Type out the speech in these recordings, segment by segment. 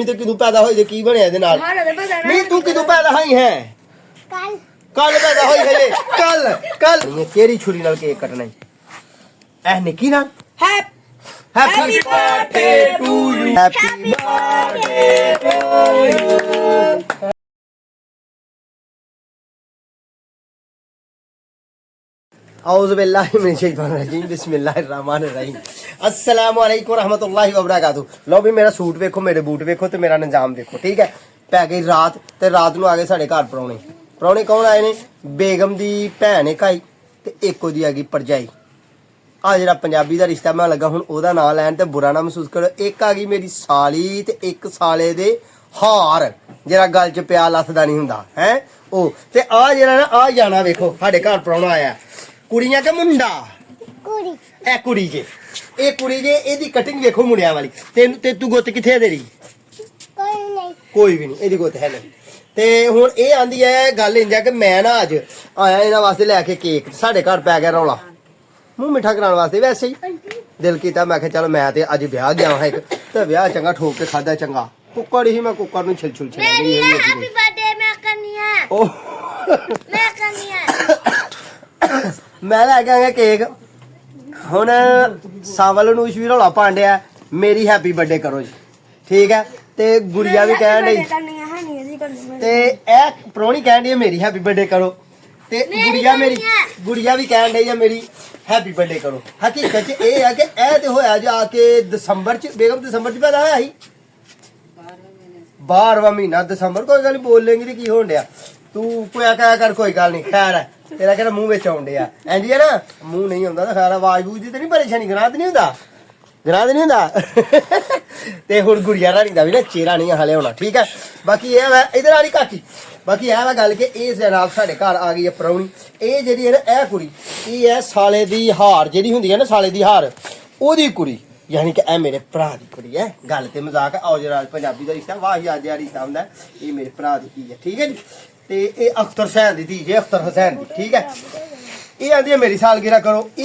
ਜੰਮੀ ਤੇ ਕਿਦੋਂ ਪੈਦਾ ਹੋਈ ਤੇ ਕੀ ਬਣਿਆ ਇਹਦੇ ਨਾਲ ਨਹੀਂ ਤੂੰ ਕਿਦੋਂ ਪੈਦਾ ਹੋਈ ਹੈ ਕੱਲ ਪੈਦਾ ਹੋਈ ਹਲੇ ਕੱਲ ਕਿਹੜੀ ਛੁਰੀ ਨਾਲ ਕੇਕ ਕੱਟਣਾ ਐ ਨਿੱਕੀ ਨਾਲ happy birthday to you happy birthday to you औज़ु बिल्लाहि मिनश शैतानिर रजीम बिस्मिल्लाहिर रहमानिर रहीम अस्सलाम वालेकुम रहमतुल्लाहि व बरकातुहू लो भी मेरा सूट वेखो मेरे बूट वेखो ते मेरा निजाम देखो ठीक है पै गई रात ते रात नूं आ गए साडे घर परौणे कौन आए ने बेगम दी भैन एक आई ते एक ओदी आ गई भरजाई आ जेह्ड़ा पंजाबी दा रिश्ता मैं लगा हुण ओदा नाम लैन ते बुरा ना महसूस करो एक आ गई मेरी साली ते एक साले दे हार जेह्ड़ा गल च पिया लथदा नहीं हुंदा है ओ ते आ जेह्ड़ा ना आ जाना वेखो साडे घर परौणा आया कुड़ियां के मुंडा कुड़ी ए कुड़ी जे ए कुड़ी जे एदी कटिंग देखो मुंडिया वाली ते तू गुत्त किथे तेरी कोई भी नहीं एदी गुत्त है नहीं ते हुण ए आंदी है गल इंज कि मैं ना अज आया इना वास्ते लेके केक साडे घर पै गया रौला मुंह मिठा कराने वास्ते वैसे ही दिल कीता मैं चलो मैं ते अज ब्याह गया हां एक ते ब्याह चंगा ठोक के खादा चंगा कुक्कड़ ही मैं कुक्कड़ नु छिल मेरी हैप्पी बर्थडे मैं करनी है ओ मैं करनी है मैं लैके आया केक हुण सावल नूं भी रौला पाण डिया मेरी हैप्पी बर्थडे करो जी ठीक है ते गुड़िया भी कहण डई ते ए परौणी कहण डई मेरी हैप्पी बर्थडे करो ते गुड़िया भी कहण डई मेरी हैप्पी बर्थडे करो हकीकत च एह है कि ए ते होया जाके दिसंबर च बेगम दिसंबर च पैदा होया ही 12वां महीना दिसंबर कोई गल बोल लेंगी ते की होण डिया तू कोया क्या कर कोई गल नहीं खैर है तेरा कहना मुंह विच आउंदे आ इंज है ना मुंह नहीं आउंदा ते खैर आवाज बूज दी ते नहीं परेशानी गनाह ते नहीं हुंदा ते हुण गुड़िया रानी दा भी ना चेहरा नहीं हाले होना ठीक है बाकी ये है इधर आली काकी बाकी यह है गल कि इस जनाब साडे घर आ गई है परौणी ए जेहड़ी है ना ए कुड़ी ए है साले दी हार जेहड़ी हुंदी है ना साले दी हार ओदी कुड़ी यानी कि ए मेरे भरा दी कुड़ी है गल ते मजाक आओ जरा पंजाबी दा रिश्ता वाह याद दा रिश्ता हुंदा ए मेरे भरा दी की है ठीक है जी ते ए अख्तर हुसैन दी जे अख्तर हुसैन दी ठीक है ये आंदी है मेरी सालगिरह करो ए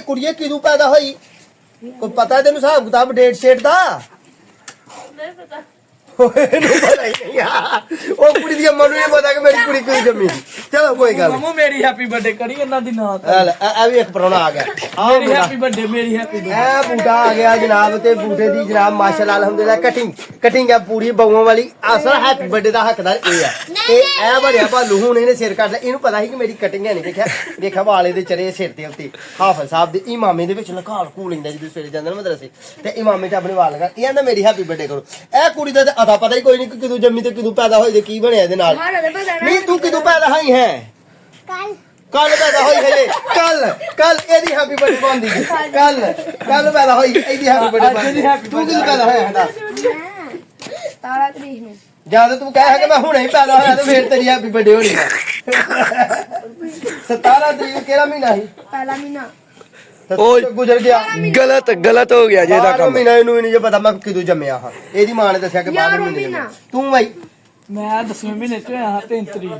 कुड़िए किदू पैदा होई कोई पता है तेन हिसाब किताब डेट शेट दा नहीं पता कुड़ी दी अम्मा नूं नहीं पता कि मेरी कुड़ी क्यों जम्मी चलो कोई गल मम्मू मेरी हैप्पी बर्थडे करी इन्ना दी ना ए भी एक परौणा आ गया मेरी हैप्पी बर्थडे मेरी हैप्पी ए बूटा आ गया जनाब ते बूटे दी जनाब माशाल्लाह अल्हम्दुलिल्लाह कटिंग है पूरी बउआं वाली असल हैप्पी बर्थडे दा हकदार ए है ते ए बड़िया भालू हुण इहने सिर कट लिया इहनू पता ही कि मेरी कटिंग है नहीं देखा वाले दे चरे सिर ते उत्ते हाफिज साहब दे इमामे दे विच लकाल कू लैंदा जिद्दे सवेरे जांदा ना मदरसे ते इमामे च अपने वाल लगा ए आंदा मेरी हैप्पी बर्थडे करो ए कुड़ी दा अता पता ही कोई नहीं कि किदू जम्मी ते किदू पैदा होई ते की बनया इहदे नाल नहीं तू किदू पैदा होई है कल पैदा होई हले कल एदी हैप्पी बर्थडे बनदी कल पैदा होई एदी हैप्पी बर्थडे तू किदू पैदा होया है 17 तरीक में जद तू कह कि मैं हुणे ही पैदा होया तो फिर तेरी हैप्पी बर्थडे होनी है 17 तरीक केड़ा महीना ही पहला महीना गुजर गया गलत हो गया जे दा काम महीना इनू नहीं पता मैं किदू जम्मिया हां एदी मां ने दस्या कि 12 महीने तू भाई मैं 10वें महीने च होया 3 तरीक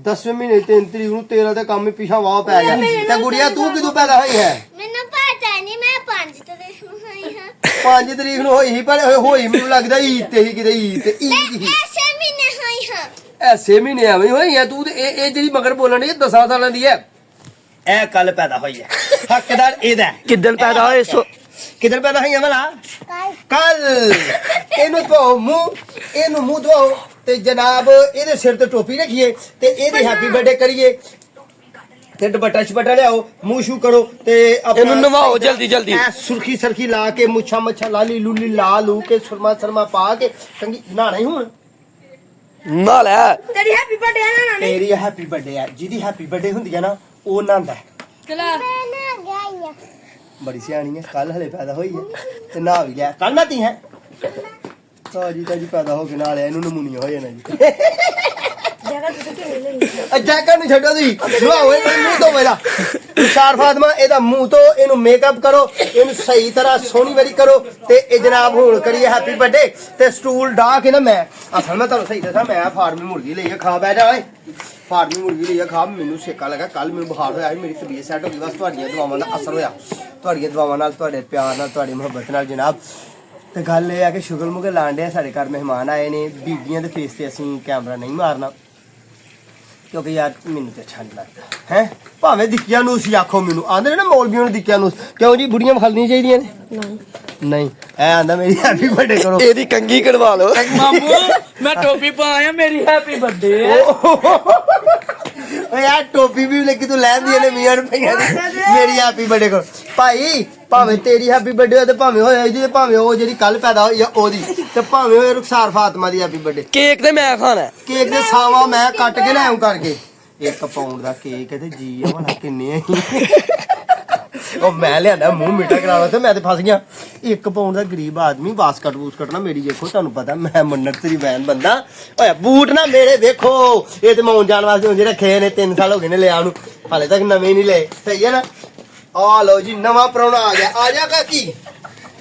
10वें महीने 3 तरीक नू तेरा ते काम ही पीछा वाह पै गया ते गुड़िया तू किदू पैदा होई है मैनू पता नहीं मैं 5 तरीक में हुई हां 5 तरीक नू होई ही पर होई मेनू लगदा ईद ते ही किते ईद ही ऐसे महीने हुई हां ऐसे महीने आवे होई है तू ते ए जेडी मगर बोलन दी 10 सालां दी है ए कल पैदा होई है हकदार एदा किदन पैदा होए सो किधर पैदा होई है भला कल एनू तो मुंह धो ते जनाब एदे सिर ते टोपी रखिए ते एदी हैप्पी बर्थडे करिए ते दुपट्टा छपट्टा लियाओ मुंह शू करो ते एनू नवाओ जल्दी सुर्खी सरखी ला के मुछा लाली लूली ला लू के सुरमा पा के चंगी नहाना ही हुण ना ले तेरी हैप्पी बर्थडे है ना तेरी हैप्पी बर्थडे है जिदी हैप्पी बर्थडे हुंदी है ना ओ नहांदा है बड़ी सियानी है कल हले पैदा हुई है ते नहा भी गया कल नहाती है ताजी पैदा हो के नहा लिया इनू नमूनिया हो जाना जी जैकेट नु छड्डो दी नहाओ मुंह तो मेरा तुषार फातिमा एदा मुंह तो इनू मेकअप करो इनू सही तरह सोहनी वाली करो ते ए जनाब हुण करिए हैप्पी बर्थडे ते स्टूल ढा के ना मैं असल में तुहानू सही दसा मैं फार्मी मुर्गी लेइए खा बैठा ओए फार्मी मुर्गी लेइए खा मैनू सेका लगा कल मैनू बुखार होया मेरी तबीयत सैट हो गई बस तुहाडियां दुआवां दा असर होया तुहाडियां दुआवां नाल तुहाडे प्यार नाल तुहाडी मुहब्बत नाल जनाब ਤੇ ਗੱਲ ਇਹ ਆ ਕਿ ਸ਼ੁਗਲ ਮੁਗਲ ਲਾਂਡੇ ਸਾਡੇ ਘਰ ਮਹਿਮਾਨ ਆਏ ਨੇ ਬੀਬੀਆਂ ਦੇ ਫੇਸ ਤੇ ਅਸੀਂ ਕੈਮਰਾ ਨਹੀਂ ਮਾਰਨਾ ਕਿਉਂਕਿ ਯਾਰ ਮੈਨੂੰ ਤੇ ਅੱਛਾ ਨਹੀਂ ਲੱਗਦਾ ਹੈ ਭਾਵੇਂ ਦਿੱਕੀਆਂ ਨੂੰ ਸੀ ਆਖੋ ਮੈਨੂੰ ਆਂਦੇ ਨੇ ਨਾ ਮੌਲਵੀਆਂ ਨੂੰ ਦਿੱਕੀਆਂ ਨੂੰ ਕਿਉਂ ਜੀ ਬੁੜੀਆਂ ਵਿਖਾਲਣੀਆਂ ਚਾਹੀਦੀਆਂ ਨੇ ਨਹੀਂ ਐ ਆਂਦਾ ਮੇਰੀ ਹੈਪੀ ਬਰਥਡੇ ਕਰੋ ਇਹਦੀ ਕੰਗੀ ਕਢਵਾ ਲਓ ਮਾਮੂ ਮੈਂ ਟੋਪੀ ਪਾਇਆ ਮੇਰੀ ਹੈਪੀ ਬਰਥਡੇ ਓ ਯਾਰ ਟੋਪੀ ਵੀ ਲੈ ਕੇ ਤੂੰ ਲੈਂਦੀ ਨੇ 20 ਰੁਪਈਆ ਦੀ ਮੇਰੀ ਹੈਪੀ ਬਰਥਡੇ ਕਰੋ ਭਾਈ ਭਾਵੇਂ ਤੇਰੀ ਹੈਪੀ ਬਰਥਡੇ ਹੋਏ ਤੇ ਭਾਵੇਂ ਹੋਏ ਇਹਦੀ ਤੇ ਭਾਵੇਂ ਉਹ ਜਿਹੜੀ ਕੱਲ ਪੈਦਾ ਹੋਈ ਆ ਉਹਦੀ ਤੇ ਭਾਵੇਂ ਹੋਏ ਰੁਖਸਾਰ ਫਾਤਮਾ ਦੀ ਹੈਪੀ ਬਰਥਡੇ ਕੇਕ ਤੇ ਮੈਂ ਖਾਣਾ ਹੈ। ਕੇਕ ਦੇ ਸਾਵਾ ਮੈਂ ਕੱਟ ਕੇ ਲੈ ਆਉਂ ਕਰਕੇ 1 ਪਾਉਂਡ ਦਾ ਕੇਕ ਤੇ ਜੀ ਆ ਭਲਾ ਕਿੰਨੇ ਆ ਉਹ ਮੈਂ ਲਿਆਂਦਾ ਮੂੰਹ ਮਿੱਠਾ ਕਰਾਉਣਾ ਤੇ ਮੈਂ ਤੇ ਫਸ ਗਿਆ 1 ਪਾਉਂਡ ਦਾ ਗਰੀਬ ਆਦਮੀ ਬਾਸਕਟ ਬੂਸਕਟ ਨਾ ਮੇਰੀ ਵੇਖੋ ਤੁਹਾਨੂੰ ਪਤਾ ਮੈਂ ਮੰਨਤ ਤੇਰੀ ਵੈਨ ਬੰਦਾ ਓਏ ਬੂਟ ਨਾ ਮੇਰੇ ਵੇਖੋ ਇਹ ਤੇ ਮੈਂ ਆਉਣ ਜਾਣ ਵਾਸਤੇ ਉਂਝ ਰੱਖੇ ਨੇ 3 ਸਾਲ ਹੋ ਗਏ ਨੇ ਲਿਆ ਉਹਨੂੰ ਹਾਲੇ ਤੱਕ ਨਵੇਂ ਨਹੀਂ ਲਏ ਸਹੀ ਹੈ ਨਾ ਆ ਲਓ ਜੀ ਨਵਾਂ ਪ੍ਰਾਹੁਣਾ ਆ ਗਿਆ ਆ ਜਾ ਕਾਕੀ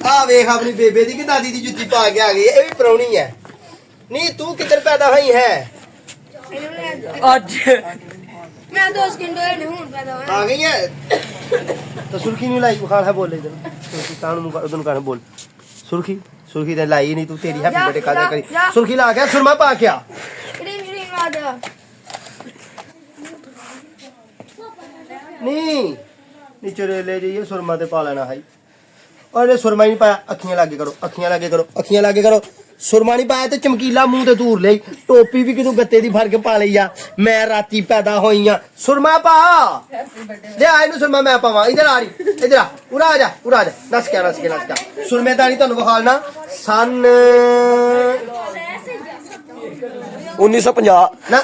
ਆ ਵੇਖ ਆਪਣੀ ਬੇਬੇ ਦੀ ਕਿ ਦਾਦੀ ਦੀ ਜੁੱਤੀ ਪਾ ਕੇ ਆ ਗਈ ਇਹ ਵੀ ਪ੍ਰਾਹੁਣੀ ਹੈ ਨਹੀਂ ਤੂੰ ਕਿੱਧਰ ਪੈਦਾ ਹੋਈ ਹੈ ਅੱਜ मैं 2 सेकंड होए ने हुन पैदा होया आ गई है तो सुर्खी नहीं लाई बुखार है बोल इधर सुर्खी कान मुंह उधर कान बोल सुर्खी सुर्खी दे लाई नहीं तू तेरी हैप्पी बर्थडे का करी सुर्खी ला के सुरमा पा के आ क्रीम क्रीम वादा नहीं नीचे ले जाइए सुरमा ते पा लेना है और सुरमा ही नहीं पाया अखियां लागे करो अखियां लागे करो अखियां लागे करो सुरमा नहीं पाया तो चमकीला मुंह ते दूर ले टोपी भी कितों गत्ते दी फड़ के पा लई आ मैं राती पैदा होई आ सुरमा पा ले आए नु सुरमा मैं पावा इधर आ रही इधर आ उरा आ जा नस क्या सुरमेदारी ਤੁਹਾਨੂੰ ਵਿਖਾਲਣਾ ਸਨ 1950 ਨਾ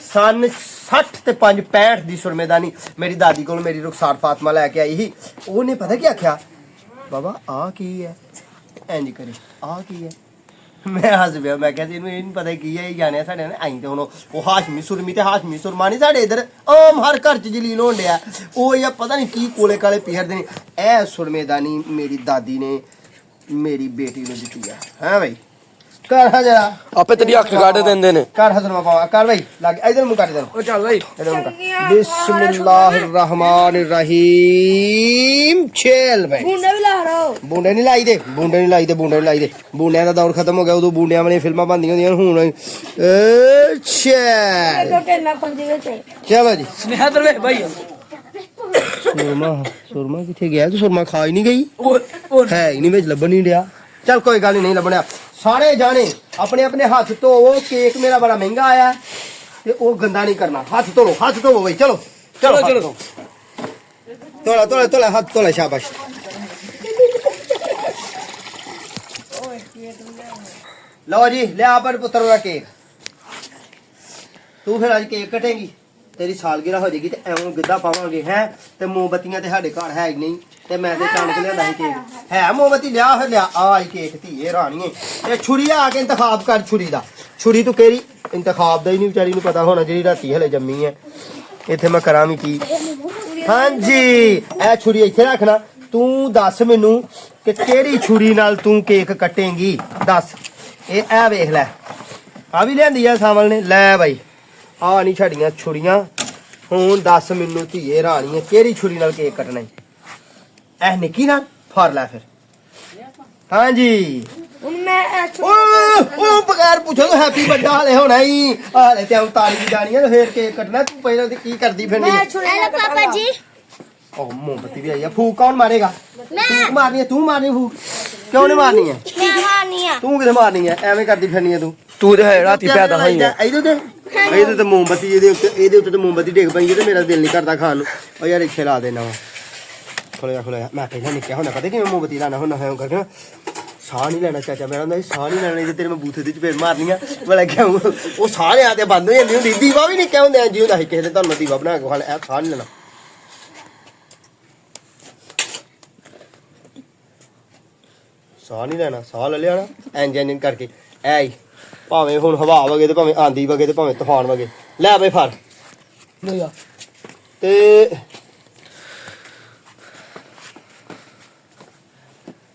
ਸਨ 60 ਤੇ 5 65 ਦੀ ਸੁਰਮੇਦਾਨੀ ਮੇਰੀ ਦਾਦੀ ਕੋਲ ਮੇਰੀ ਰੁਖਸਾਰ ਫਾਤਮਾ ਲੈ ਕੇ ਆਈ ਸੀ ਉਹਨੇ ਪਤਾ ਕੀ ਆਖਿਆ ਬਾਬਾ ਆ ਕੀ ਹੈ ਇੰਜ ਕਰੇ ਆ ਕੀ ਹੈ ਮੈਂ ਹੱਸ ਪਿਆ ਮੈਂ ਕਹਿੰਦੀ ਇਹਨੂੰ ਇਹ ਨਹੀਂ ਪਤਾ ਕੀ ਹੈ ਇਹ ਜਾਣਿਆ ਸਾਡੇ ਨੇ ਆਈ ਤੇ ਹੁਣ ਉਹ ਹਾਸ਼ਮੀ ਸੁਰਮੀ ਤੇ ਹਾਸ਼ਮੀ ਸੁਰਮਾ ਨਹੀਂ ਸਾਡੇ ਇਧਰ ਆਮ ਹਰ ਘਰ ਚ ਜਲੀਲ ਹੋਣ ਡਿਆ ਉਹ ਇਹ ਪਤਾ ਨਹੀਂ ਕੀ ਕੋਲੇ ਕਾਲੇ ਪੀਹਰਦੇ ਨੇ ਇਹ ਸੁਰਮੇਦਾਨੀ ਮੇਰੀ ਦਾਦੀ ਨੇ ਮੇਰੀ ਬੇਟੀ ਨੂੰ ਦਿੱਤੀ ਹੈ ਭਾਈ ਕਰ ਹਾ ਜਰਾ ਆਪੇ ਤੇਰੀ ਅੱਖ ਕੱਢ ਦਿੰਦੇ ਨੇ ਕਰ ਹਜ਼ਰ ਪਾਵਾ ਕਰ ਭਾਈ ਲੱਗ ਇਧਰ ਮੂੰਹ ਕਰ ਦੇ ਉਹ ਚੱਲ ਬਈ ਬਿਸਮਿल्लाहिर रहमानिर रहीम ਛੇਲ ਭਾਈ बूंदे भी ला रहा हो ਬੂੰਡੇ ਨਹੀਂ ਲਾਈ ਦੇ ਬੂੰਡਿਆਂ ਦਾ ਦੌਰ ਖਤਮ ਹੋ ਗਿਆ ਉਦੋਂ ਬੂੰਡਿਆਂ ਵਾਲੀਆਂ ਫਿਲਮਾਂ ਬਣਦੀਆਂ ਹੁੰਦੀਆਂ ਹੁਣ ਛੇਲ तो केना पंजी में से ਚਲੋ ਜੀ ਸਨੇਹਾ ਦਰ ਵੇ ਭਾਈ ਸੁਰਮਾ ਕਿੱਥੇ ਗਿਆ ਤੂੰ ਸੁਰਮਾ ਖਾ ਹੀ ਨਹੀਂ ਗਈ ਉਹ ਹੈ ਹੀ ਨਹੀਂ ਵਿੱਚ ਲੱਭਣ ਨਹੀਂ ਡਿਆ ਚੱਲ ਕੋਈ ਗੱਲ ਨਹੀਂ ਲੱਭਣਿਆ ਸਾਰੇ ਜਾਣੇ ਆਪਣੇ ਆਪਣੇ ਹੱਥ ਧੋਵੋ ਕੇਕ ਮੇਰਾ ਬੜਾ ਮਹਿੰਗਾ ਆਇਆ ਤੇ ਉਹ ਗੰਦਾ ਨਹੀਂ ਕਰਨਾ ਹੱਥ ਧੋਵੋ ਬਈ ਚਲੋ ਚਲੋ ਤੋਲਾ ਹੱਥ ਤੋਲਾ ਸ਼ਾਬਾਸ਼ ਲਓ ਜੀ ਲਿਆ ਪਰ ਪੁੱਤਰ ਦਾ ਕੇਕ ਤੂੰ ਫਿਰ ਅੱਜ ਕੇਕ ਕਟੇਂਗੀ ਤੇਰੀ ਸਾਲਗਿਰਾ ਹੋ ਜਾਏਗੀ ਤੇ ਐਵੇਂ ਗਿੱਧਾ ਪਾਵਾਂਗੇ ਹੈ ਤੇ ਮੋਮਬਤੀਆਂ ਤੇ ਸਾਡੇ ਘਰ ਹੈ ਹੀ ਨਹੀਂ ਤੇ ਮੈਂ ਤੇ ਚਾਣਕ ਲਿਆਂਦਾ ਸੀ ਕੇਕ ਹੈ ਮੋਮਬਤੀ ਲਿਆ ਫਿਰ ਲਿਆ ਆਈ ਕੇਕ ਧੀਏ ਰਾਣੀਏ ਇਹ ਛੁਰੀ ਆ ਕੇ ਇੰਤਖਾਬ ਕਰ ਛੁਰੀ ਦਾ ਛੁਰੀ ਤੂੰ ਕਿਹੜੀ ਇੰਤਖਾਬ ਦਾ ਹੀ ਨਹੀਂ ਵਿਚਾਰੀ ਨੂੰ ਪਤਾ ਹੋਣਾ ਜਿਹੜੀ ਰਾਤੀ ਹਲੇ ਜੰਮੀ ਹੈ ਇੱਥੇ ਮੈਂ ਕਰਾਂ ਵੀ ਕੀ ਹਾਂਜੀ ਇਹ ਛੁਰੀ ਇੱਥੇ ਰੱਖਣਾ ਤੂੰ ਦੱਸ ਮੈਨੂੰ ਕਿ ਕਿਹੜੀ ਛੁਰੀ ਨਾਲ ਤੂੰ ਕੇਕ ਕੱਟੇਂਗੀ ਦੱਸ ਇਹ ਵੇਖ ਲੈ ਆ ਵੀ ਲਿਆਂਦੀ ਆ ਸਾਵਲ ਨੇ ਲੈ ਬਾਈ ਆ ਨਹੀਂ ਛੜੀਆਂ ਛੁਰੀਆਂ ਹੁਣ ਦੱਸ ਮੈਨੂੰ ਧੀਏ ਰਾਣੀਏ ਕਿਹੜੀ ਛੁਰੀ ਨਾਲ ਕੇਕ ਕੱਟਣਾ ਐ ਨਿੱਕੀ ਨਾਲ ਫੜ ਲੈ ਫਿਰ ਹਾਂਜੀ ਉਹ ਬਗੈਰ ਪੁੱਛੋ ਤਾਂ ਹੈਪੀ ਬਰਥਡੇ ਹਾਲੇ ਹੋਣਾ ਹੀ ਹਾਲੇ ਤੇ ਉਤਾਰੀ ਦੀ ਜਾਣੀ ਹੈ ਫੇਰ ਕੇਕ ਕੱਟਣਾ ਤੂੰ ਪਹਿਲਾਂ ਤੇ ਕੀ ਕਰਦੀ ਫਿਰਨੀ हेलो पापा जी ਉਹ ਮੋਮਬੱਤੀ ਵੀ ਆਈ ਆ ਫੂਕ ਕੌਣ ਮਾਰੇਗਾ ਫੂਕ ਮਾਰਨੀ ਹੈ ਤੂੰ ਮਾਰਨੀ ਫੂਕ ਕਿਉਂ ਨਹੀਂ ਮਾਰਨੀ ਹੈ मैं हानिया ਤੂੰ ਕਿਥੇ ਮਾਰਨੀ ਹੈ ਐਵੇਂ ਕਰਦੀ ਫਿਰਨੀ ਹੈ ਤੂੰ ਤੇ ਹੈ ਰਾਤੀ ਪੈਦਾ ਹੋਈ ਹੈ ਇਹਦੇ ਤੇ ਮੋਮਬੱਤੀ ਇਹਦੇ ਉੱਤੇ ਤੇ ਮੋਮਬੱਤੀ ਡਿੱਗ ਪਈ ਤੇ ਮੇਰਾ ਦਿਲ ਨਹੀਂ ਕਰਦਾ ਖਾਣ ਨੂੰ ਉਹ ਯਾਰ ਇੱਥੇ ਲਾ ਦੇਣਾ ਵਾ ਖੋਲਿਆ ਮੈਂ ਪਹਿਲਾਂ ਨਿੱਕਿਆ ਹੁੰਦਾ ਪਤਾ ਕਿਵੇਂ ਮੋਮਬੱਤੀ ਲਾਣਾ ਹੁੰਦਾ ਹੈ ਕਰਕੇ ਸਾਹ ਨਹੀਂ ਲੈਣਾ ਚਾਚਾ ਮੇਰਾ ਹੁੰਦਾ ਸਾਹ ਨਹੀਂ ਲੈਣਾ ਤੇਰੇ ਮੈਂ ਬੂਥੇ ਦੀ ਚਪੇੜ ਮਾਰਨੀ ਆ ਮੈਂ ਕਿਉਂ ਉਹ ਸਾਹ ਲਿਆ ਤੇ ਬੰਦ ਹੋ ਜਾਂਦੀ ਹੁੰਦੀ ਦੀਵਾ ਵੀ ਨਹੀਂ ਕਹਿੰਦੇ ਜੀ ਹੁੰਦਾ ਸੀ ਕਿਸੇ ਦੇ ਤੁਹਾਨੂੰ ਦੀਵਾ ਬਣਾ ਕੇ ਖਾਣ ਇਹ ਸਾਹ ਨਹੀਂ ਲੈਣਾ ਸਾਹ ਨਹੀਂ ਲੈਣਾ ਸਾਹ ਲੈ ਲਿਆ ਇੰਜ ਕਰਕੇ ਐ ਹੀ ਭਾਵੇਂ ਹੁਣ ਹਵਾ ਵਗੇ ਤੇ ਭਾਵੇਂ ਆਂਦੀ ਵਗੇ ਤੇ ਭਾਵੇਂ ਤੂਫਾਨ ਵਗੇ ਲੈ ਬਈ ਫੜ ਤੇ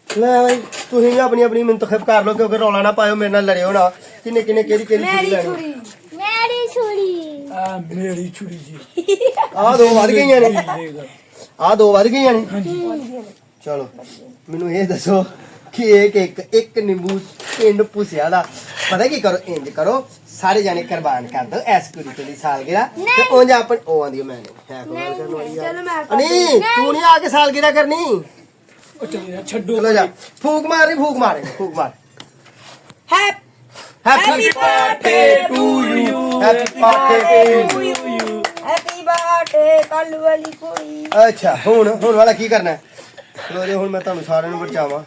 ਲੈ ਬਈ ਤੁਸੀਂ ਵੀ ਆਪਣੀ ਆਪਣੀ ਮੁੰਤਖਬ ਕਰ ਲਓ ਕਿਉਂਕਿ ਰੌਲਾ ਨਾ ਪਾਇਓ ਮੇਰੇ ਨਾਲ ਲੜਿਓ ਨਾ ਕਿੰਨੇ ਕਿਹੜੀ ਛੁਰੀ ਲੈਣੀ मेरी छुरी ਆ ਮੇਰੀ ਛੁਰੀ ਜੀ ਆਹ ਦੋ ਵੱਧ ਗਈਆਂ ਨੇ ਚਲੋ ਮੈਨੂੰ ਇਹ ਦੱਸੋ ਕੇਕ ਇੱਕ ਨਿੰਬੂ ਪਿੰਡ ਪੁਸਿਆ ਦਾ ਪਤਾ ਕੀ ਕਰੋ ਇੰਜ ਕਰੋ ਸਾਰੇ ਜਾਣੇ ਕੁਰਬਾਨ ਕਰ ਦੋ ਐਸ ਕੁੜੀ ਦੀ ਸਾਲਗਿਰਾ ਤੇ ਉਂਝ ਆਪਣ ਉਹ ਆਂਦੀ ਮੈਂ ਨਹੀਂ ਹੈ ਕੁਮਾਰ ਕਰਨ ਵਾਲੀ ਚਲੋ ਮੈਂ ਨਹੀਂ ਤੂੰ ਨਹੀਂ ਆ ਕੇ ਸਾਲਗਿਰਾ ਕਰਨੀ ਉਹ ਚੱਲ ਯਾਰ ਛੱਡੋ ਚਲੋ ਜਾ ਫੂਕ ਮਾਰ Happy birthday to you. Happy birthday to you Happy birthday ਕੱਲ ਵਾਲੀ ਕੋਈ। ਅੱਛਾ ਹੁਣ ਵਾਲਾ ਕੀ ਕਰਨਾ ਚਲੋ ਜੀ ਹੁਣ ਮੈਂ ਤੁਹਾਨੂੰ ਸਾਰਿਆਂ ਨੂੰ ਬਚਾਵਾਂ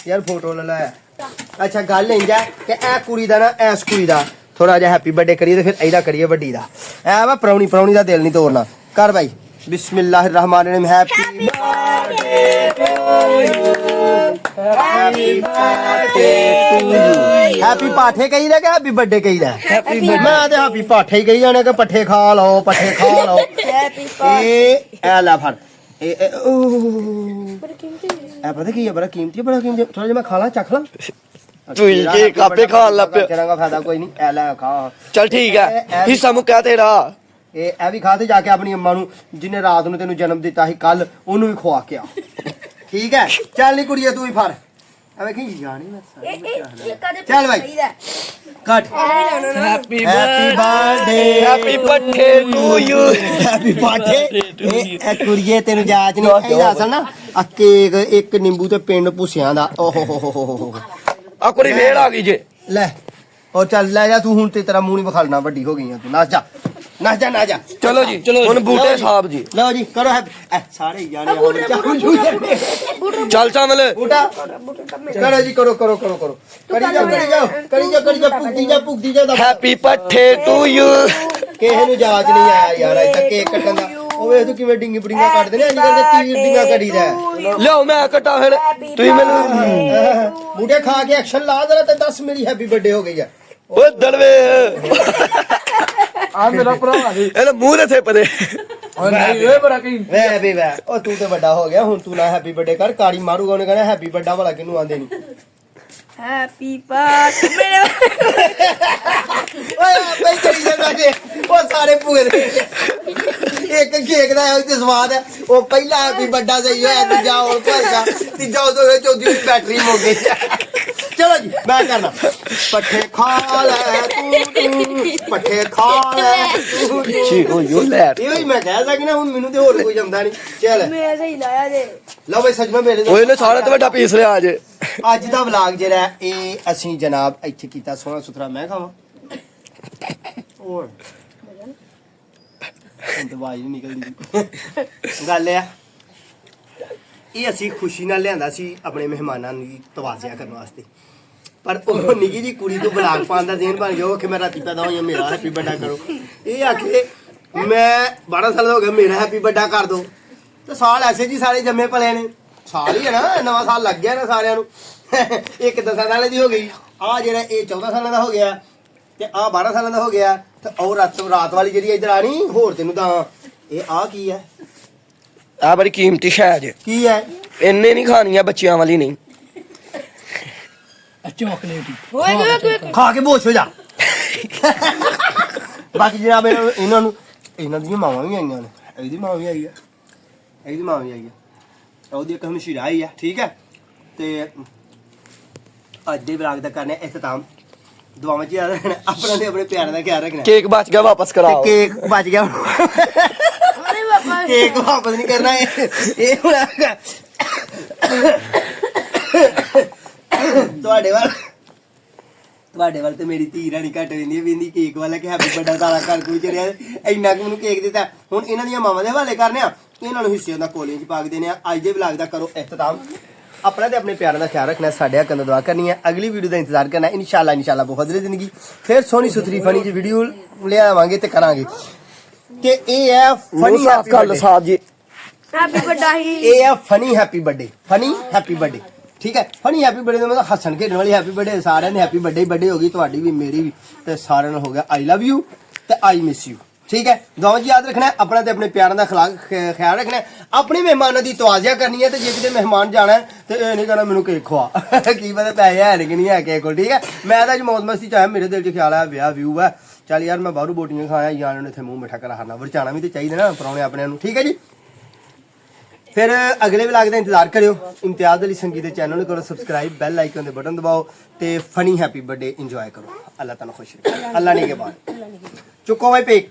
ਯਾਰ ਫੋਟੋ ਲੈ ਲੈ ਅੱਛਾ ਗੱਲ ਇੰਜ ਹੈ ਕਿ ਇਹ ਕੁੜੀ ਦਾ ਨਾ ਐਸ ਕੁੜੀ ਦਾ ਥੋੜਾ ਜਿਹਾ ਹੈਪੀ ਬਰਥਡੇ ਕਰੀਏ ਤੇ ਫਿਰ ਇਹਦਾ ਕਰੀਏ ਵੱਡੀ ਦਾ ਐ ਵਾ ਪ੍ਰਾਹੁਣੀ ਦਾ ਦਿਲ ਨਹੀਂ ਤੋੜਨਾ ਕਰ ਬਾਈ ਬਿਸਮਿਲ੍ਲਾਹਿਰ ਰਹਿਮਾਨਿਰ ਰਹੀਮ happy birthday to you happy birthday to you happy ਪਾਠੇ ਕਹੀਦਾ ਕਿ ਹੈਪੀ ਬਰਥਡੇ ਕਹੀਦਾ ਹੈਪੀ ਮੈਂ ਤੇ ਹੈਪੀ ਪਾਠੇ ਹੀ ਕਹੀ ਜਾਣੇ ਕਿ ਪੱਠੇ ਖਾ ਲਓ Happy ਇਹ ਐ ਲੈ ਫੜ ਇਹ ਐ ਪਤਾ ਕੀ ਹੈ ਬੜਾ ਕੀਮਤੀ ਥੋੜਾ ਜਿਹਾ ਮੈਂ ਖਾ ਲਾਂ ਚੱਖ ਲਾਂ ਤੂੰ ਹੀ ਕੇਕ ਆਪੇ ਖਾਣ ਲੱਗ ਪਿਆ। ਤੇਰਾ ਫਾਇਦਾ ਕੋਈ ਨਹੀਂ ਐ ਲੈ ਖਾ ਚਲ ਠੀਕ ਹੈ ਹਿੱਸਾ ਮੁੱਕਿਆ ਤੇਰਾ। ਇਹ ਵੀ ਖਾ ਤੇ ਜਾ ਕੇ ਆਪਣੀ ਅੰਮਾ ਨੂੰ ਜਿਹਨੇ ਰਾਤ ਨੂੰ ਤੈਨੂੰ ਜਨਮ ਦਿੱਤਾ ਸੀ ਕੱਲ ਉਹਨੂੰ ਵੀ ਖਵਾ ਕੇ ਆ ਠੀਕ ਹੈ ਚੱਲ ਨੀ ਕੁੜੀਏ ਤੂੰ ਹੀ ਫੜ ਐਵੇਂ ਕੀ ਜਾਣੀ ਮੈਂ ਚੱਲ ਬਾਈ ਕੱਟ happy happy birthday happy birthday to you. Happy birthday ਇਹ ਕੁੜੀਏ ਤੈਨੂੰ ਜਾਚ ਨਹੀਂ ਇਹ ਅਸਲ ਨਾ ਆ ਕੇਕ ਇੱਕ ਨਿੰਬੂ ਤੇ ਪਿੰਡ ਭੁੱਸਿਆਂ ਦਾ ਓਹ ਹੋ ਆ ਕੁੜੀ ਫੇਰ ਆ ਗਈ ਜੇ। ਲੈ ਉਹ ਚੱਲ ਲੈ ਜਾ ਤੂੰ ਹੁਣ ਤੇ ਤੇਰਾ ਮੂੰਹ ਨਹੀਂ ਵਿਖਾਲਣਾ ਵੱਡੀ ਹੋ ਗਈ ਆ ਤੂੰ ਨੱਚ ਜਾ ਚਲੋ ਜੀ ਹੁਣ ਬੂਟੇ ਸਾਹਿਬ ਜੀ ਲਓ ਜੀ ਕਰੋ ਸਾਰੇ ਜਾਣੇ ਆਓ ਚੱਲ ਚਾਵਲ ਬੂਟਾ ਕਰੋ ਜੀ ਕਰੋ ਕਰੀ ਜਾ ਭੁਗਤੀ ਜਾ ਹੈਪੀ ਬਰਥਡੇ ਟੂ ਯੂ। ਕਿਸੇ ਨੂੰ ਜਾਚ ਨਹੀਂ ਆਇਆ ਯਾਰ ਇੱਥੇ ਕੇਕ ਕੱਟਣ ਦਾ ਉਹ ਵੇਖ ਤੂੰ ਕਿਵੇਂ ਡਿੰਗੀ ਬੜੀਆਂ ਕੱਟਦੇ ਨੇ ਅੱਜ ਕੱਲ੍ਹ ਦੇ ਤੀਰ ਡਿੰਗਾ ਕਰੀਦਾ ਲਿਓ ਮੈਂ ਕੱਟਾ ਫਿਰ ਤੁਸੀਂ ਮੈਨੂੰ ਬੂਟੇ ਖਾ ਕੇ ਐਕਸ਼ਨ ਲਾ ਜਰਾ ਤੇ ਦੱਸ ਮੇਰੀ ਹੈਪੀ ਬਰਥਡੇ ਹੋ ਗਈ ਆ ਓਏ ਦਲਵੇ ਆ ਮੇਰਾ ਭਰਾ ਜੀ ਇਹਦੇ ਮੂੰਹ ਦੇ ਥੇਪਦੇ। ਓਏ ਨਹੀਂ ਓਏ ਬੜਾ ਕੀ ਵੇ ਵੀ ਵੇ ਉਹ ਤੂੰ ਤੇ ਵੱਡਾ ਹੋ ਗਿਆ ਹੁਣ ਤੂੰ ਨਾ ਹੈਪੀ ਬਰਥਡੇ ਕਰ ਕਾੜੀ ਮਾਰੂਗਾ ਉਹਨੇ ਕਹਿਣਾ ਹੈਪੀ ਬਰਥਡਾ ਵਾਲਾ ਕਿਹਨੂੰ ਆਂਦੇ ਨਹੀਂ Happy birthday ਓਏ ਆਪੇ ਚੜੀ ਜਾਂਦਾ ਜੇ ਉਹ ਸਾਰੇ ਭੂਏ ਇੱਕ ਕੇਕ ਦਾ ਉਹ ਤੇ ਸਵਾਦ ਹੈ ਉਹ ਪਹਿਲਾ ਹੈਪੀ ਬਰਥਡਾ ਸਹੀ ਹੋਇਆ ਦੂਜਾ ਹੋਰ ਭਰਗਾ ਤੀਜਾ ਉਹ ਤੋਂ ਚੌਥੀ ਬੈਟਰੀ ਮੁੱਕ ਗਈ ਚਲੋ ਜੀ ਮੈਂ ਕਰਨਾ ਪੱਠੇ ਖਾ ਲੈ ਤੂੰ ਪੱਠੇ ਖਾ ਲੈ ਤੂੰ ਜੀ ਓ ਯੂ ਲੈ ਇਹੋ ਹੀ ਮੈਂ ਕਹਿ ਸਕਦਾ ਹੁਣ ਮੈਨੂੰ ਤੇ ਹੋਰ ਕੋਈ ਜੰਮਦਾ ਨਹੀਂ ਚੱਲ ਮੈਂ ਸਹੀ ਲਾਇਆ ਜੇ। ਲਓ ਬਈ ਸੱਜਣੋ ਮੇਰੇ ਓਏ ਨੇ ਸਾਰਾ ਤੋਂ ਵੱਡਾ ਪੀਸ ਲਿਆ ਅੱਜ। ਅੱਜ ਦਾ ਵਲੌਗ ਜਿਹੜਾ ਇਹ ਅਸੀਂ ਜਨਾਬ ਇੱਥੇ ਕੀਤਾ ਸੋਹਣਾ ਸੁਥਰਾ ਮੈਂ ਖਾਵਾਂ ਹੋਰ ਦਵਾਈ ਨਹੀਂ ਨਿਕਲਦੀ ਗੱਲ ਆ ਇਹ ਅਸੀਂ ਖੁਸ਼ੀ ਨਾਲ ਲਿਆਂਦਾ ਸੀ ਆਪਣੇ ਮਹਿਮਾਨਾਂ ਨੂੰ ਤਵਾਜ਼ਿਆ ਕਰਨ ਵਾਸਤੇ ਪਰ ਉਹ ਨਿੱਕੀ ਜੀ ਕੁੜੀ ਤੋਂ ਵਲੌਗ ਪਾਉਣ ਦਾ ਜ਼ੇਨ ਬਣ ਗਿਆ ਉਹ ਕਿ ਮੈਂ ਰਾਤੀ ਪੈਦਾ ਹੋਈ ਮੇਰਾ ਹੈਪੀ ਬਰਥਡਾ ਕਰੋ ਇਹ ਆਖੇ ਮੈਂ 12 ਸਾਲ ਦਾ ਹੋ ਗਿਆ ਮੇਰਾ ਹੈਪੀ ਬਰਥਡਾ ਕਰ ਦੋ ਤੇ ਸਾਲ ਐਸੇ ਜੀ ਸਾਰੇ ਜੰਮੇ ਪਲੇ ਨੇ ਸਾਲ ਹੀ ਹੈ ਨਾ ਨਵਾਂ ਸਾਲ ਲੱਗ ਗਿਆ ਨਾ ਸਾਰਿਆਂ ਨੂੰ ਇੱਕ 10 ਸਾਲਾਂ ਦੀ ਹੋ ਗਈ ਆ ਜਿਹੜਾ ਇਹ 14 ਸਾਲਾਂ ਦਾ ਹੋ ਗਿਆ ਤੇ ਆ 12 ਸਾਲਾਂ ਦਾ ਹੋ ਗਿਆ ਤੇ ਉਹ ਰਾਤ ਵਾਲੀ ਜਿਹੜੀ ਇੱਧਰ ਆਣੀ ਹੋਰ ਤੈਨੂੰ ਤਾਂ ਇਹ ਆ ਕੀ ਹੈ ਆ ਬੜੀ ਕੀਮਤੀ ਸ਼ੈ ਜੇ ਕੀ ਹੈ ਇੰਨੇ ਨਹੀਂ ਖਾਣੀਆਂ ਬੱਚਿਆਂ ਵਾਲੀ ਨਹੀਂ। ਚਾਕਲੇਟ ਖਾ ਕੇ ਬੋਸ਼ ਹੋ ਜਾ ਬਾਕੀ ਜਨਾਬ ਇਹਨਾਂ ਦੀਆਂ ਮਾਵਾਂ ਵੀ ਆਈਆਂ ਨੇ ਇਹਦੀ ਮਾਂ ਵੀ ਆਈ ਆ ਉਹਦੀ ਇੱਕ ਹਮਸ਼ੀਰਾ ਆਈ ਆ ਠੀਕ ਹੈ ਤੇ ਅੱਜ ਦੇ ਵਲੌਗ ਦਾ ਕਰਨੇ ਇਖਤਤਾਮ ਦੁਆਵਾਂ ਚ ਯਾਦ ਰੱਖਣਾ ਆਪਣਾ ਤੇ ਆਪਣੇ ਪਿਆਰਾਂ ਦਾ ਖਿਆਲ ਰੱਖਣਾ ਕੇਕ ਬਚ ਗਿਆ ਵਾਪਸ ਕਰਾਓ। ਕੇਕ ਬਚ ਗਿਆ ਕੇਕ ਵਾਪਸ ਨਹੀਂ ਕਰਨਾ ਇਹ ਹੁਣ ਤੁਹਾਡੇ ਵੱਲ ਤੇ ਮੇਰੀ ਧੀ ਰਾਣੀ ਘੱਟ ਜਾਂਦੀ ਹੈ ਵੀਂਦੀ ਕੇਕ ਵਾਲਾ ਕਿ ਹੈਪੀ ਬਰਥਡੇ ਸਾਰਾ ਘਰ ਕੋਈ ਚੜਿਆ ਇੰਨਾ ਕੁ ਮੈਨੂੰ ਕੇਕ ਦਿੱਤਾ ਹੁਣ ਇਹਨਾਂ ਦੀਆਂ ਮਾਵਾਂ ਦੇ ਹਵਾਲੇ ਕਰਨੇ ਆ ਇਹਨਾਂ ਨੂੰ ਹਿੱਸੇ ਦਾ ਕੋਲੀਆਂ ਚ ਪਾ ਕੇ ਦੇਣੇ ਆ ਅੱਜ ਦੇ ਵਲੌਗ ਦਾ ਕਰੋ ਇਖਤਤਾਮ अपना ते अपने प्यार का ख्याल रखना साढ़े हक दुआ करनी है अगली वीडियो का इंतजार करना इंशाल्लाह बहुत जल्दी जिंदगी फिर सोहनी सुथरी फनी जी वीडियो ले आवांगे ते करांगे ते ए है फनी Happy birthday ए है फनी हैप्पी बर्थडे ठीक है फनी हैप्पी बर्थडे मतलब हसन खेलने वाली हैप्पी बर्थडे सारे ने हैप्पी बर्थडे होगी ਤੁਹਾਡੀ भी मेरी भी ते सारे ने हो गया आई लव यू ते आई मिस यू ठीक है दुआ जी याद रखना है अपना ते अपने प्यार का ख्याल रखना है अपने मेहमानों की तवाजिया करनी है तो जे किते मेहमान जाना है तो यह नहीं कहना मैनू केक खवा की पता पैसे है कि नहीं है केक को ठीक है मैं तो अज मौज मस्ती चाहे मेरे दिल च ख्याल है ब्याह व्यू है चल यार मैं बाहरों बोटियां खाया यार इतने मुँह मिठा करा खाना बचाना भी तो चाहिए ना परौने अपने ठीक है जी ਫਿਰ ਅਗਲੇ ਵਲੌਗ ਦਾ ਇੰਤਜ਼ਾਰ ਕਰਿਓ। ਇਮਤਿਆਜ਼ ਅਲੀ ਸੰਗੀ ਦੇ ਚੈਨਲ ਨੂੰ ਕਰੋ ਸਬਸਕ੍ਰਾਈਬ, ਬੈਲ ਆਈਕਨ ਦੇ ਬਟਨ ਦਬਾਓ ਤੇ ਫਨੀ ਹੈਪੀ ਬਰਥਡੇ ਇੰਜੋਏ ਕਰੋ। ਅੱਲਾਹ ਤੁਹਾਨੂੰ ਖੁਸ਼ ਰੱਖੇ। ਅੱਲਾਹ ਨੇ ਕੇ ਬਾਅਦ ਚੁੱਕੋ ਭਾਈ ਪੇਕ।